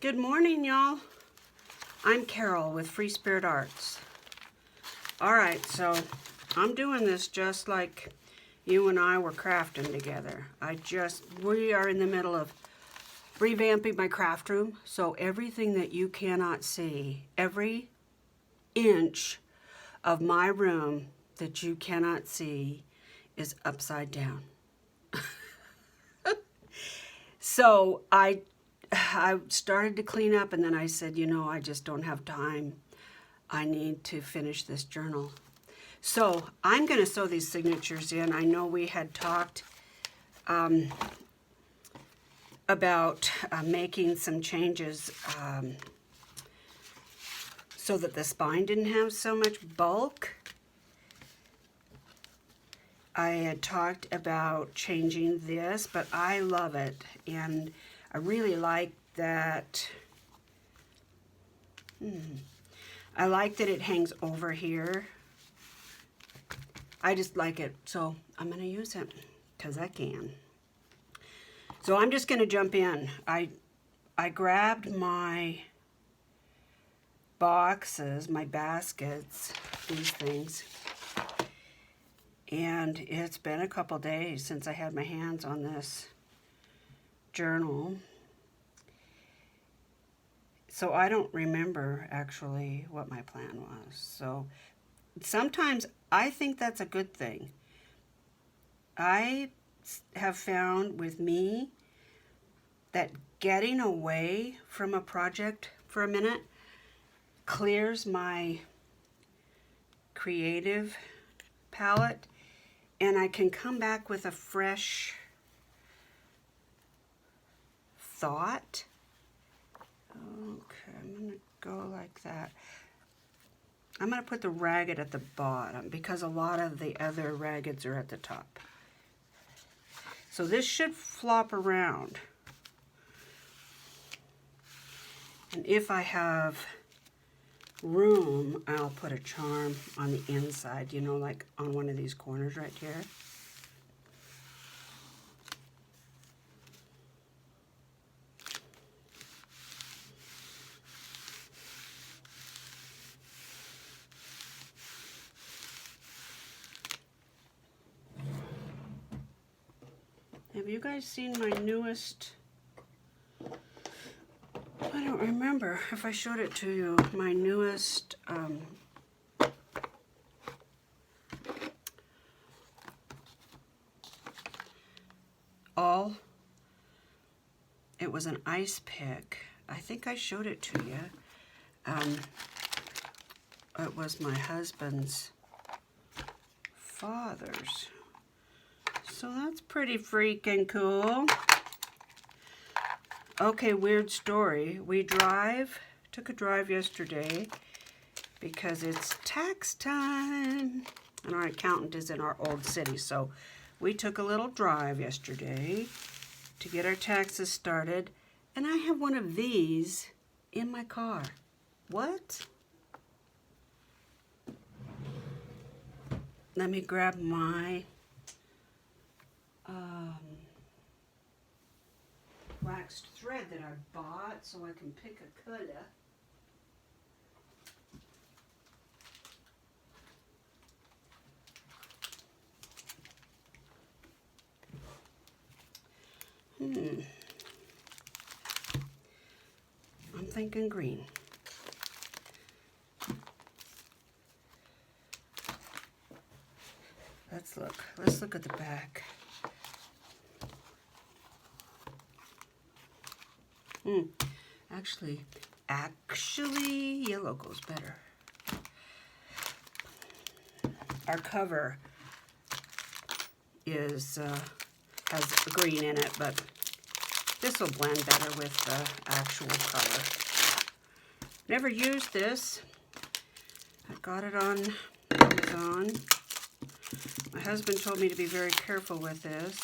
Good morning, y'all. I'm Carol with Free Spirit Arts. All right, so I'm doing this just like you and I were crafting together. We are in the middle of revamping my craft room, so everything that you cannot see, every inch of my room that you cannot see is upside down. So I started to clean up, and then I said, I just don't have time. I need to finish this journal. So I'm going to sew these signatures in. I know we had talked about making some changes so that the spine didn't have so much bulk. I had talked about changing this, but I love it, and I really like that. I like that it hangs over here. I just like it, so I'm going to use it because I can. So I'm just going to jump in. I grabbed my boxes, my baskets, these things, and it's been a couple days since I had my hands on this journal. So I don't remember actually what my plan was. So sometimes I think that's a good thing. I have found with me that getting away from a project for a minute clears my creative palette, and I can come back with a fresh thought. Okay, I'm going to go like that. I'm going to put the ragged at the bottom because a lot of the other raggeds are at the top. So this should flop around. And if I have room, I'll put a charm on the inside, like on one of these corners right here. Have you guys seen my newest? I don't remember if I showed it to you. My newest it was an ice pick. I think I showed it to you. It was my husband's father's. So that's pretty freaking cool. Okay, weird story. We took a drive yesterday because it's tax time. And our accountant is in our old city. So we took a little drive yesterday to get our taxes started. And I have one of these in my car. What? Let me grab my waxed thread that I bought so I can pick a color. I'm thinking green. Let's look at the back. Actually, yellow goes better. Our cover has green in it, but this will blend better with the actual color. Never used this. I got it on Amazon. My husband told me to be very careful with this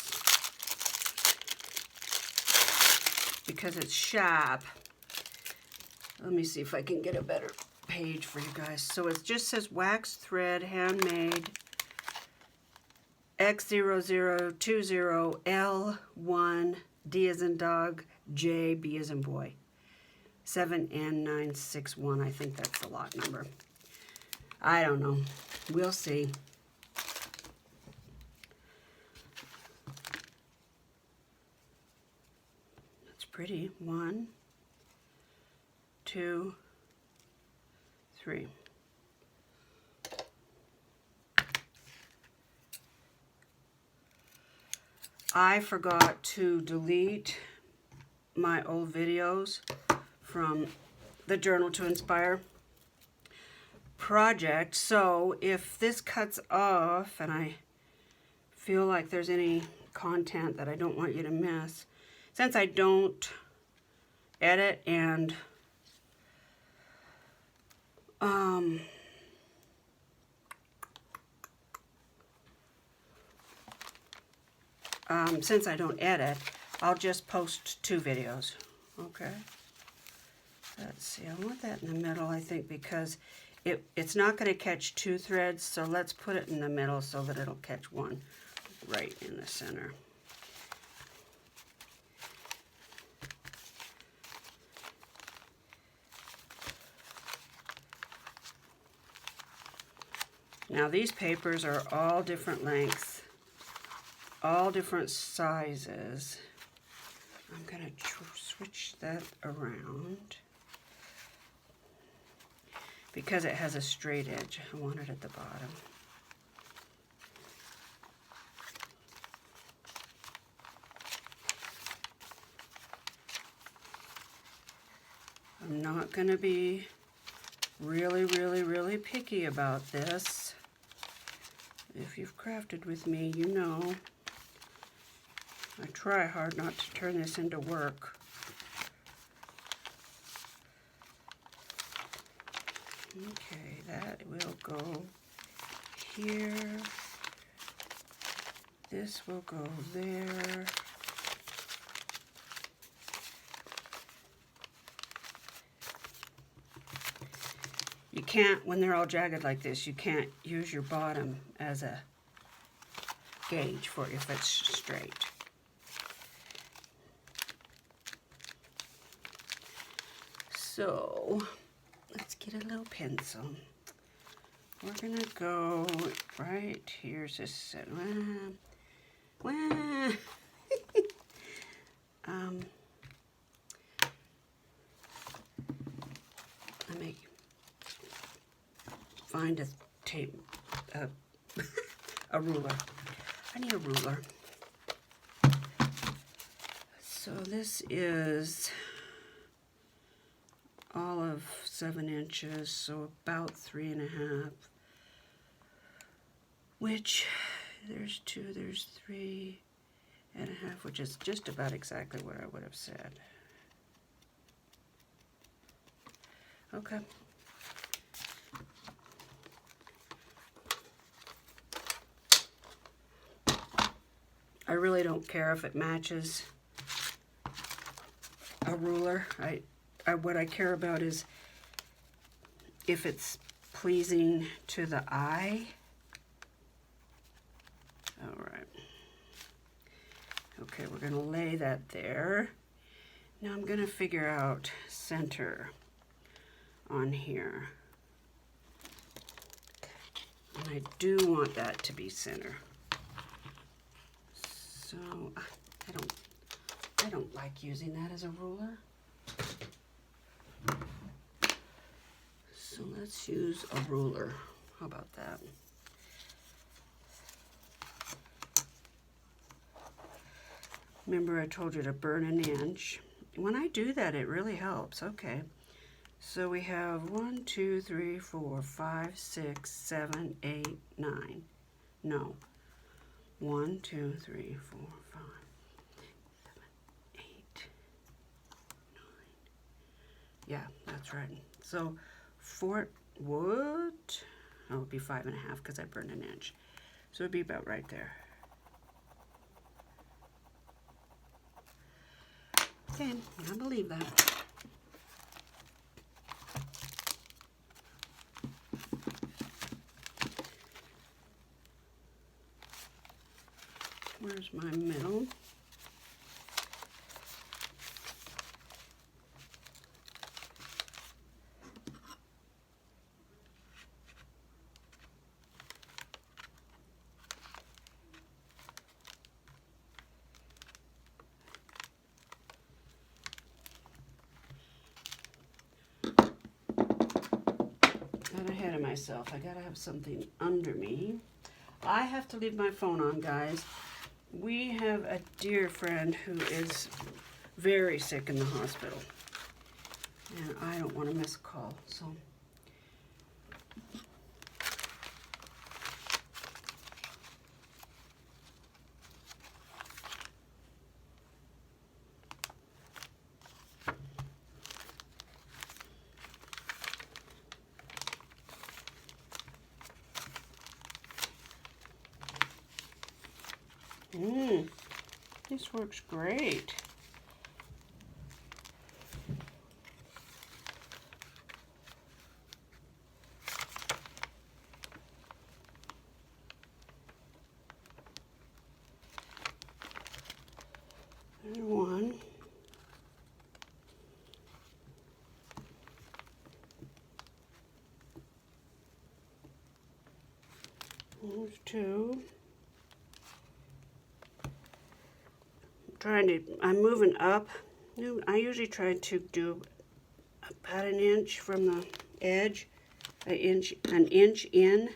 because it's sharp. Let me see if I can get a better page for you guys. So it just says wax thread, handmade, X0020L1, D as in dog, J, B as in boy. 7N961. I think that's the lot number. I don't know. We'll see. That's pretty. 1, 2, 3. I forgot to delete my old videos from the Journal to Inspire project. So if this cuts off and I feel like there's any content that I don't want you to miss, since I don't edit and since I don't edit, I'll just post 2 videos. Okay. Let's see, I want that in the middle, I think, because it's not going to catch 2 threads, so let's put it in the middle so that it'll catch one right in the center. Now these papers are all different lengths, all different sizes. I'm going to switch that around because it has a straight edge. I want it at the bottom. I'm not going to be really picky about this. If you've crafted with me, you know I try hard not to turn this into work. Okay, that will go here. This will go there. You can't, when they're all jagged like this, you can't use your bottom as a gauge for if it's straight. So let's get a little pencil. We're gonna go right here's this. Let me find a tape, a ruler. I need a ruler. So this is all of 7 inches, so about 3.5, which there's 2, there's 3.5, which is just about exactly what I would have said. Okay. I really don't care if it matches a ruler. What I care about is if it's pleasing to the eye. All right. Okay, we're going to lay that there. Now I'm going to figure out center on here. And I do want that to be center. So I don't like using that as a ruler. So let's use a ruler. How about that? Remember I told you to burn an inch. When I do that, it really helps. Okay. So we have 1, 2, 3, 4, 5, 6, 7, 8, 9. No. 1, 2, 3, 4, 5, 7, 8, 9. Yeah, that's right. So Fort Wood, oh, it would be 5.5 because I burned an inch. So it'd be about right there. Okay, I believe that. Where's my middle? myself. I gotta have something under me. I have to leave my phone on, guys. We have a dear friend who is very sick in the hospital. And I don't want to miss a call, so. This works great. There's one. There's two. I'm moving up. I usually try to do about an inch from the edge, an inch in.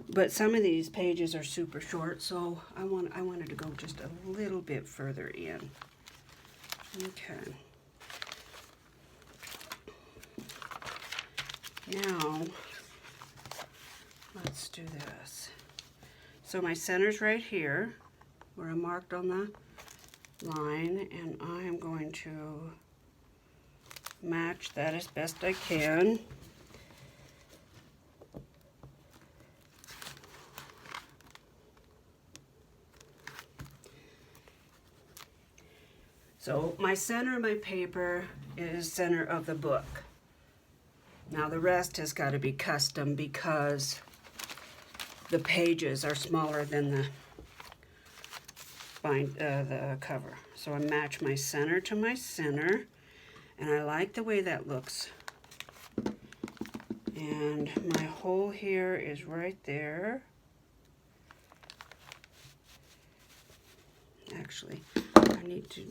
But some of these pages are super short, so I wanted to go just a little bit further in. Okay. Now, let's do this. So my center's right here, where I marked on the line, and I am going to match that as best I can. So my center of my paper is center of the book. Now the rest has got to be custom because the pages are smaller than the cover. So I match my center to my center, and I like the way that looks. And my hole here is right there. Actually, I need to,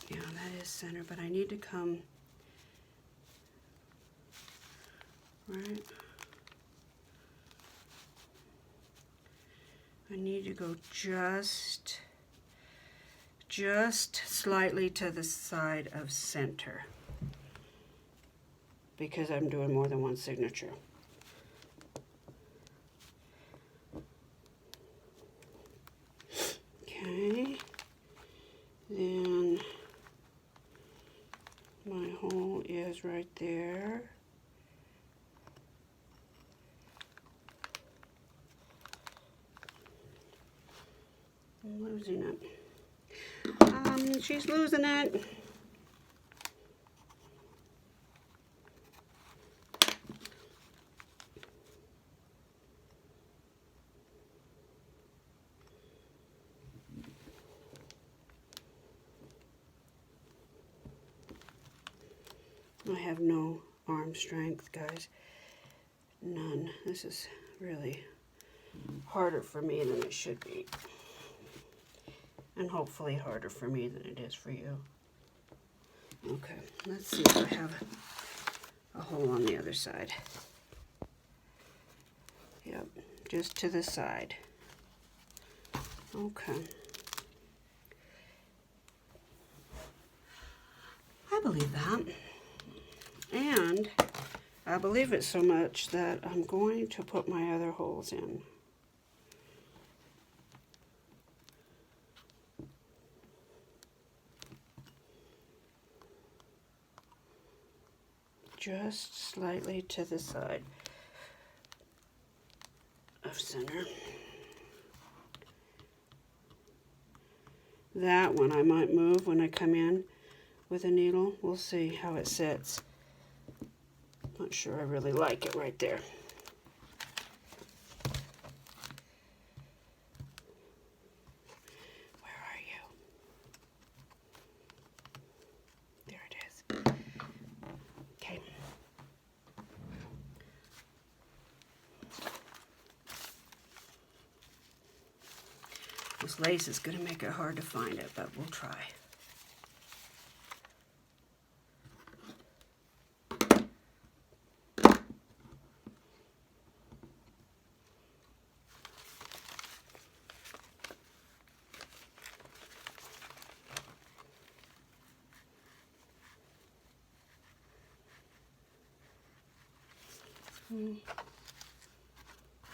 yeah, that is center, but I need to come right. I need to go just slightly to the side of center because I'm doing more than one signature. Okay, then my hole is right there. I'm losing it. She's losing it. I have no arm strength, guys. None. This is really harder for me than it should be. And hopefully harder for me than it is for you. Okay, let's see if I have a hole on the other side. Yep, just to the side. Okay. I believe that. And I believe it so much that I'm going to put my other holes in. Just slightly to the side of center. That one I might move when I come in with a needle. We'll see how it sits. Not sure I really like it right there. Where are you? There it is. Okay. This lace is going to make it hard to find it, but we'll try.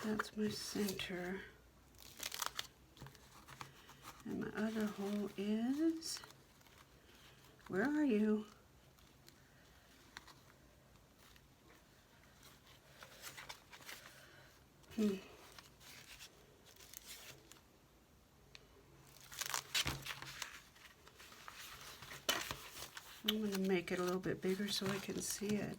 That's my center. And my other hole is, where are you? I'm going to make it a little bit bigger so I can see it.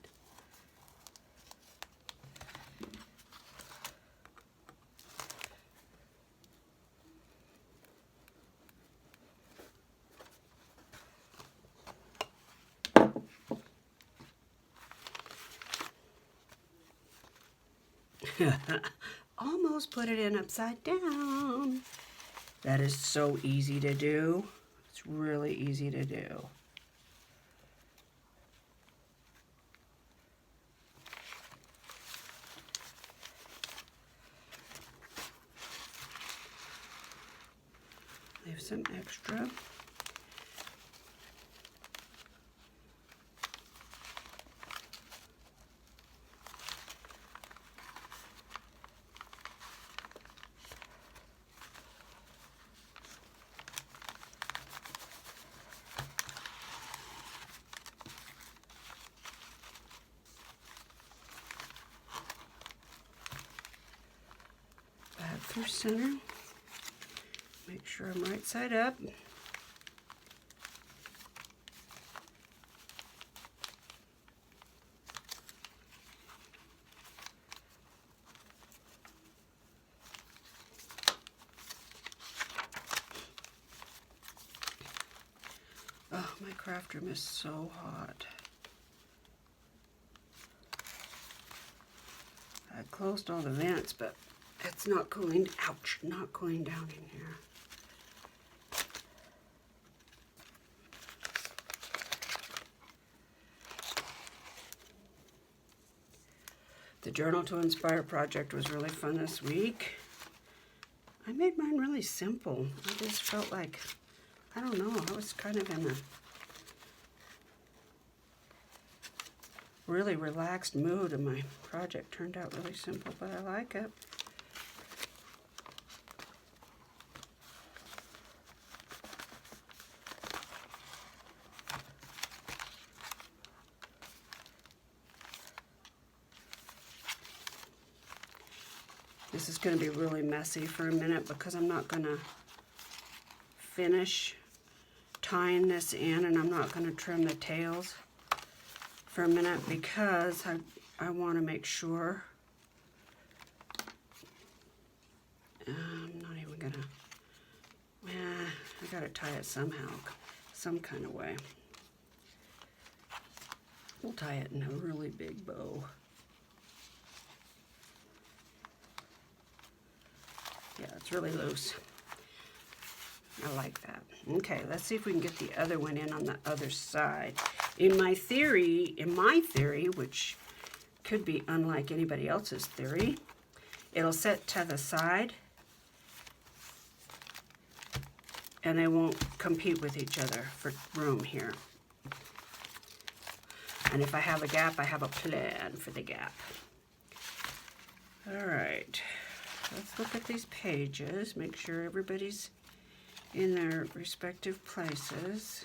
Almost put it in upside down. That is so easy to do. It's really easy to do. Leave some extra. Back through center. Make sure I'm right side up. Oh, my craft room is so hot. I closed all the vents, but it's not cooling, ouch, not cooling down in here. The Journal to Inspire project was really fun this week. I made mine really simple. I just felt like, I don't know, I was kind of in a really relaxed mood, and my project turned out really simple, but I like it. This is going to be really messy for a minute because I'm not going to finish tying this in, and I'm not going to trim the tails for a minute because I want to make sure. I'm not even going to, I got to tie it somehow, some kind of way. We'll tie it in a really big bow. Yeah, it's really loose. I like that. Okay, let's see if we can get the other one in on the other side. In my theory, which could be unlike anybody else's theory, it'll set to the side and they won't compete with each other for room here. And if I have a gap, I have a plan for the gap. All right. Let's look at these pages, make sure everybody's in their respective places.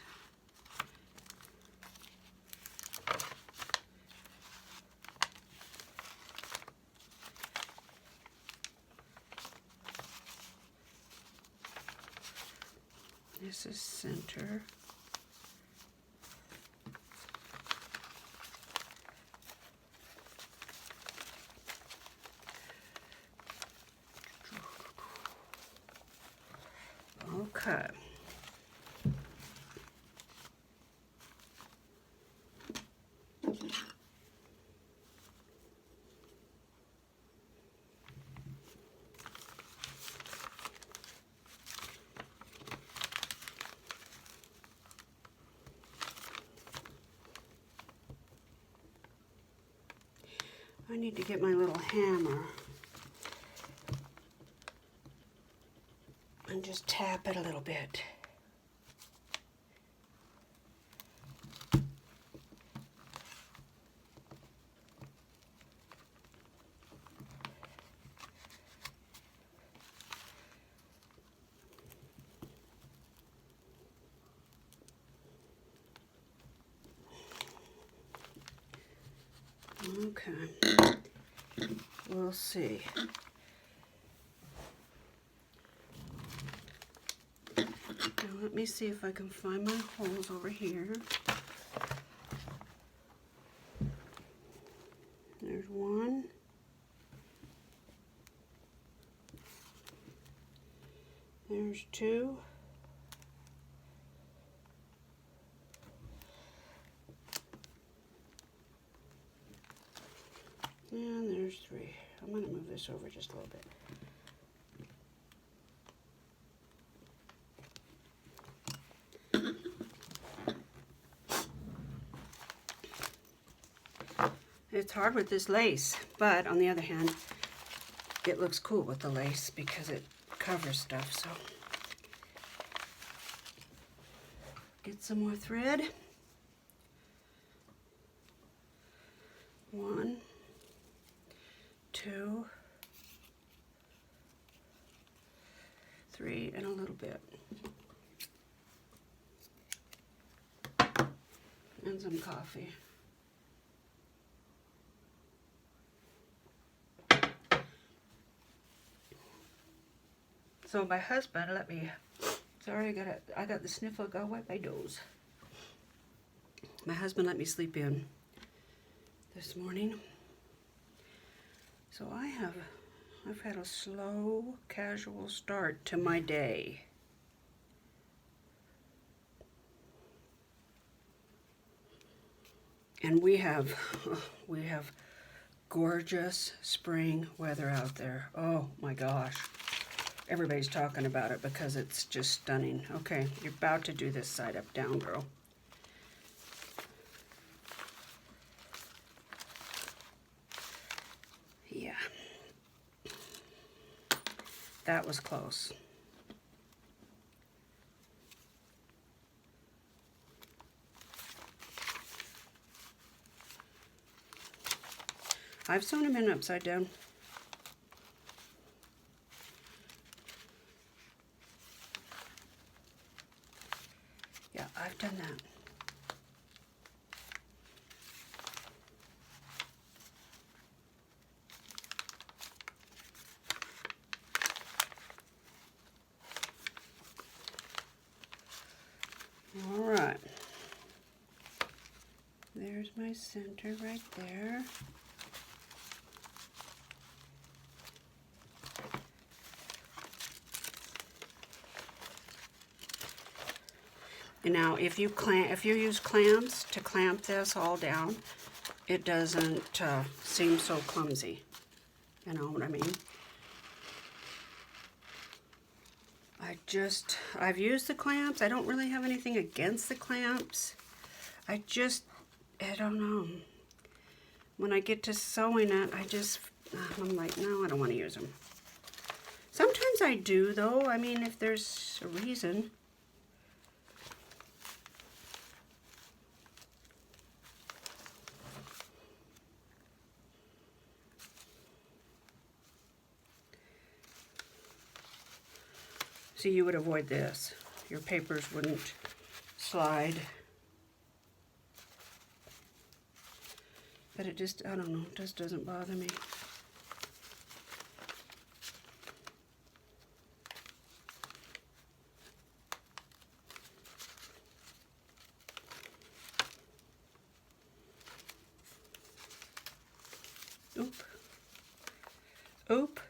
This is center. Okay. I need to get my little hammer and just tap it a little bit. Okay. We'll see. Now let me see if I can find my holes over here. There's one. There's two. And there's three. I'm going to move this over just a little bit. It's hard with this lace, but on the other hand, it looks cool with the lace because it covers stuff. So get some more thread. One, two, three, and a little bit. And some coffee. So my husband let me, sorry, I got the sniffle, gotta wipe my nose. My husband let me sleep in this morning. So I've had a slow, casual start to my day. And we have gorgeous spring weather out there. Oh my gosh. Everybody's talking about it because it's just stunning. Okay, you're about to do this side up down, girl. Yeah. That was close. I've sewn them in upside down. Yeah, I've done that. All right. There's my center right there. And now, if you use clamps to clamp this all down, it doesn't seem so clumsy. You know what I mean? I've used the clamps. I don't really have anything against the clamps. I don't know. When I get to sewing it, I'm like, no, I don't want to use them. Sometimes I do, though. I mean, if there's a reason. So you would avoid this. Your papers wouldn't slide. But it just, I don't know, it just doesn't bother me. Oop. Oop.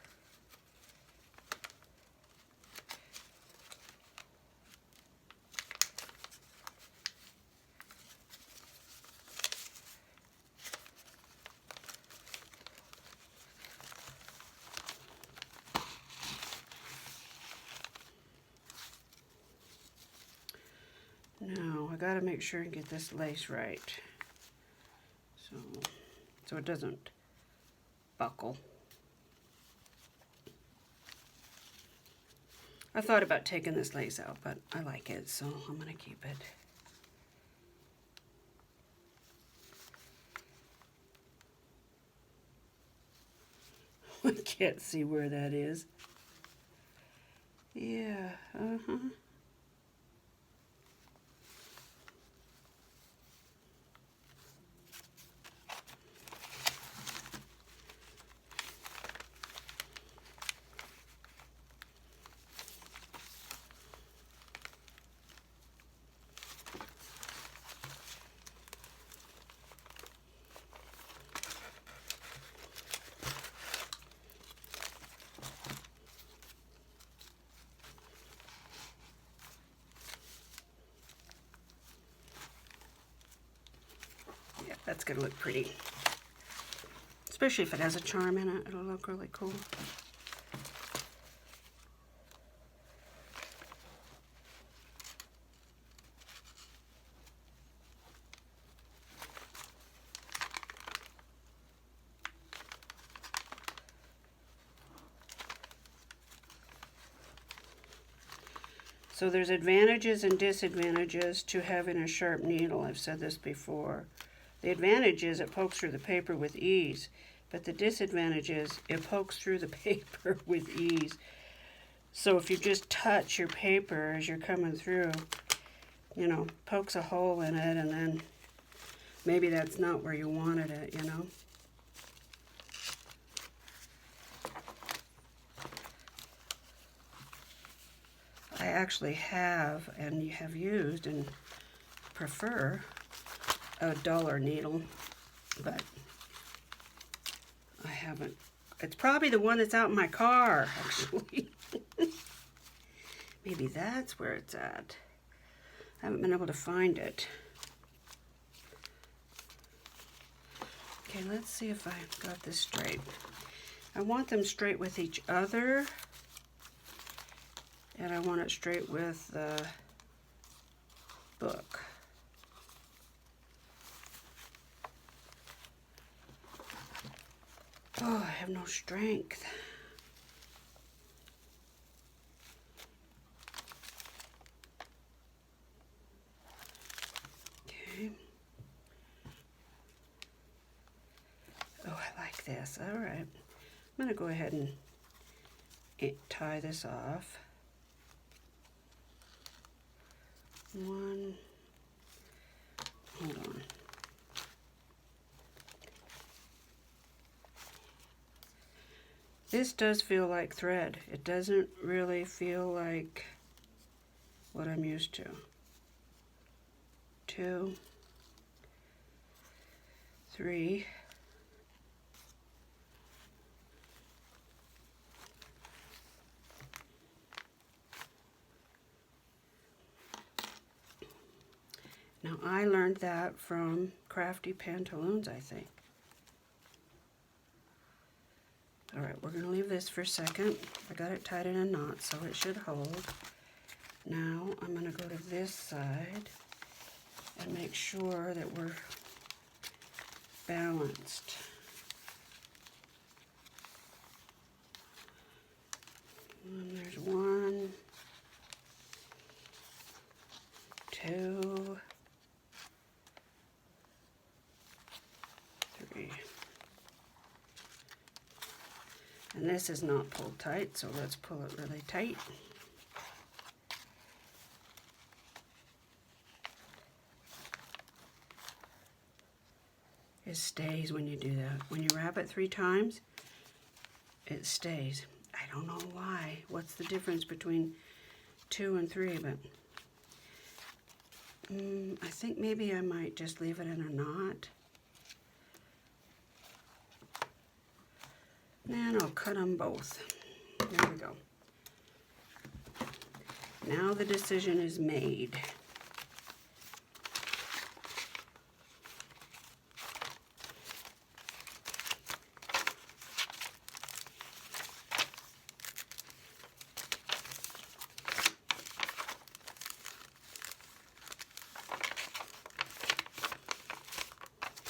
Now, I gotta make sure and get this lace right. So it doesn't buckle. I thought about taking this lace out, but I like it, so I'm gonna keep it. I can't see where that is. Yeah, uh-huh. that's going to look pretty. Especially if it has a charm in it, it'll look really cool. So there's advantages and disadvantages to having a sharp needle. I've said this before. The advantage is it pokes through the paper with ease, but the disadvantage is it pokes through the paper with ease. So if you just touch your paper as you're coming through, you know, pokes a hole in it, and then maybe that's not where you wanted it, you know. I actually have and have used and prefer a duller needle, but I haven't. It's probably the one that's out in my car, actually. Maybe that's where it's at. I haven't been able to find it. Okay, let's see if I got this straight. I want them straight with each other. And I want it straight with the book. Oh, I have no strength. Okay. Oh, I like this. All right. I'm going to go ahead and tie this off. One, hold on. This does feel like thread. It doesn't really feel like what I'm used to. 2, 3. Now, I learned that from Crafty Pantaloons, I think. All right, we're going to leave this for a second. I got it tied in a knot, so it should hold. Now, I'm going to go to this side and make sure that we're balanced. And there's 1, 2, 3. And this is not pulled tight, so let's pull it really tight. It stays when you do that. When you wrap it 3 times, it stays. I don't know why. What's the difference between 2 and 3, but I think maybe I might just leave it in a knot. And I'll cut them both. There we go. Now the decision is made.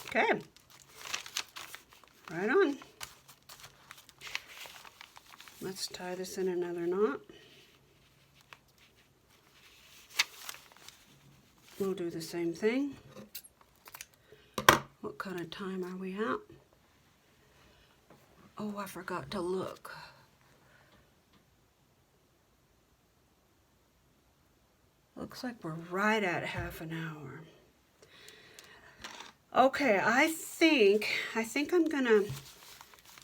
Okay, right on. Let's tie this in another knot. We'll do the same thing. What kind of time are we at? Oh, I forgot to look. Looks like we're right at half an hour. Okay, I think I'm gonna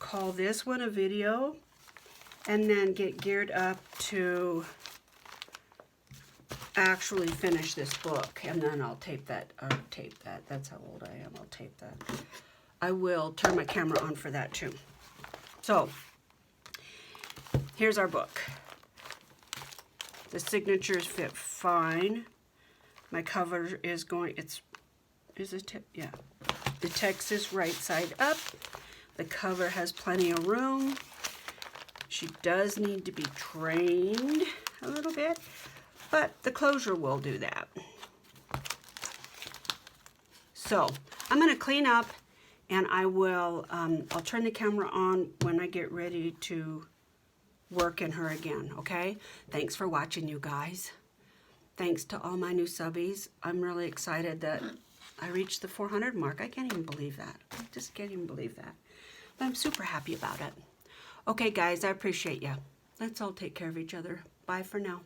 call this one a video and then get geared up to actually finish this book, and then I'll tape that, that's how old I am, I'll tape that. I will turn my camera on for that too. So, here's our book. The signatures fit fine. My cover is going, is it tip? Yeah. The text is right side up. The cover has plenty of room. She does need to be trained a little bit, but the closure will do that. So I'm going to clean up, and I will, I'll turn the camera on when I get ready to work in her again, okay? Thanks for watching, you guys. Thanks to all my new subbies. I'm really excited that I reached the 400 mark. I can't even believe that. I just can't even believe that. But I'm super happy about it. Okay, guys, I appreciate you. Let's all take care of each other. Bye for now.